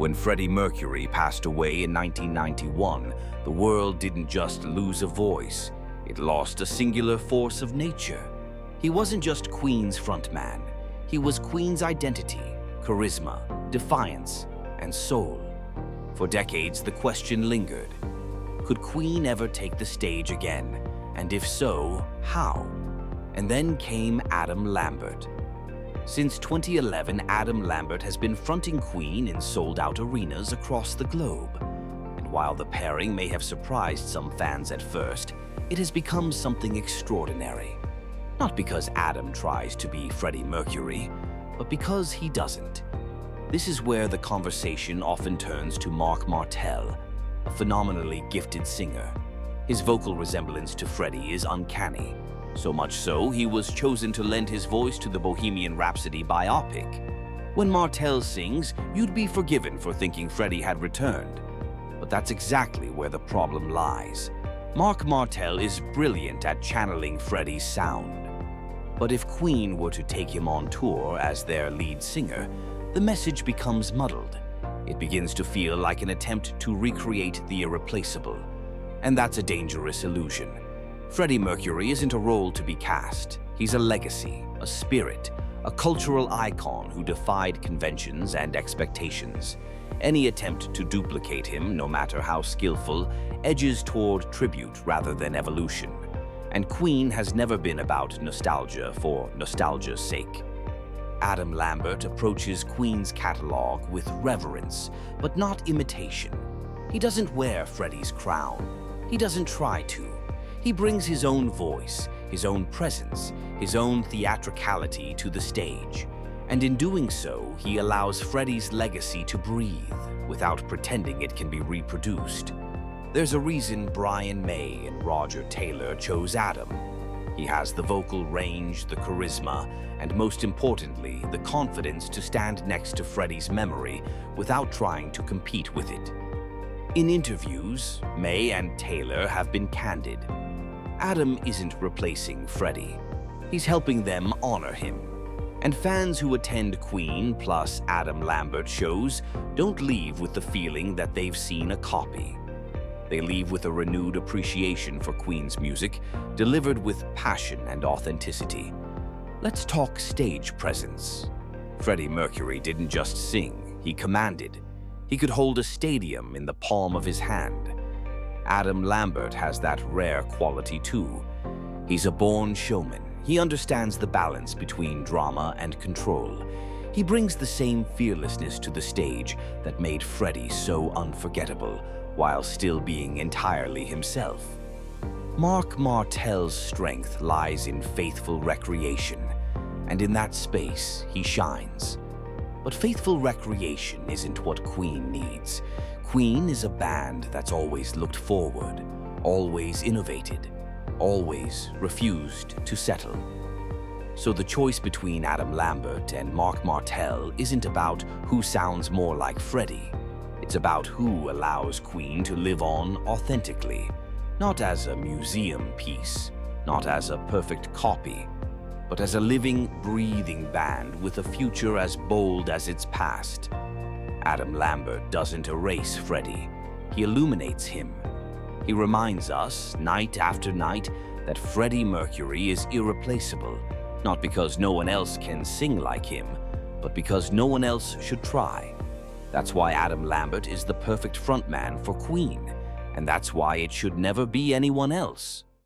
When Freddie Mercury passed away in 1991, the world didn't just lose a voice, it lost a singular force of nature. He wasn't just Queen's frontman, he was Queen's identity, charisma, defiance, and soul. For decades, the question lingered. Could Queen ever take the stage again? And if so, how? And then came Adam Lambert. Since 2011, Adam Lambert has been fronting Queen in sold-out arenas across the globe. And while the pairing may have surprised some fans at first, it has become something extraordinary. Not because Adam tries to be Freddie Mercury, but because he doesn't. This is where the conversation often turns to Marc Martel, a phenomenally gifted singer. His vocal resemblance to Freddie is uncanny. So much so, he was chosen to lend his voice to the Bohemian Rhapsody biopic. When Martel sings, you'd be forgiven for thinking Freddie had returned. But that's exactly where the problem lies. Marc Martel is brilliant at channeling Freddie's sound. But if Queen were to take him on tour as their lead singer, the message becomes muddled. It begins to feel like an attempt to recreate the irreplaceable. And that's a dangerous illusion. Freddie Mercury isn't a role to be cast. He's a legacy, a spirit, a cultural icon who defied conventions and expectations. Any attempt to duplicate him, no matter how skillful, edges toward tribute rather than evolution. And Queen has never been about nostalgia for nostalgia's sake. Adam Lambert approaches Queen's catalog with reverence, but not imitation. He doesn't wear Freddie's crown. He doesn't try to. He brings his own voice, his own presence, his own theatricality to the stage. And in doing so, he allows Freddie's legacy to breathe without pretending it can be reproduced. There's a reason Brian May and Roger Taylor chose Adam. He has the vocal range, the charisma, and most importantly, the confidence to stand next to Freddie's memory without trying to compete with it. In interviews, May and Taylor have been candid. Adam isn't replacing Freddie. He's helping them honor him. And fans who attend Queen plus Adam Lambert shows don't leave with the feeling that they've seen a copy. They leave with a renewed appreciation for Queen's music, delivered with passion and authenticity. Let's talk stage presence. Freddie Mercury didn't just sing, he commanded. He could hold a stadium in the palm of his hand. Adam Lambert has that rare quality too. He's a born showman. He understands the balance between drama and control. He brings the same fearlessness to the stage that made Freddie so unforgettable, while still being entirely himself. Marc Martel's strength lies in faithful recreation, and in that space he shines. But faithful recreation isn't what Queen needs. Queen is a band that's always looked forward, always innovated, always refused to settle. So the choice between Adam Lambert and Marc Martel isn't about who sounds more like Freddie. It's about who allows Queen to live on authentically, not as a museum piece, not as a perfect copy, but as a living, breathing band with a future as bold as its past. Adam Lambert doesn't erase Freddie, he illuminates him. He reminds us, night after night, that Freddie Mercury is irreplaceable, not because no one else can sing like him, but because no one else should try. That's why Adam Lambert is the perfect frontman for Queen, and that's why it should never be anyone else.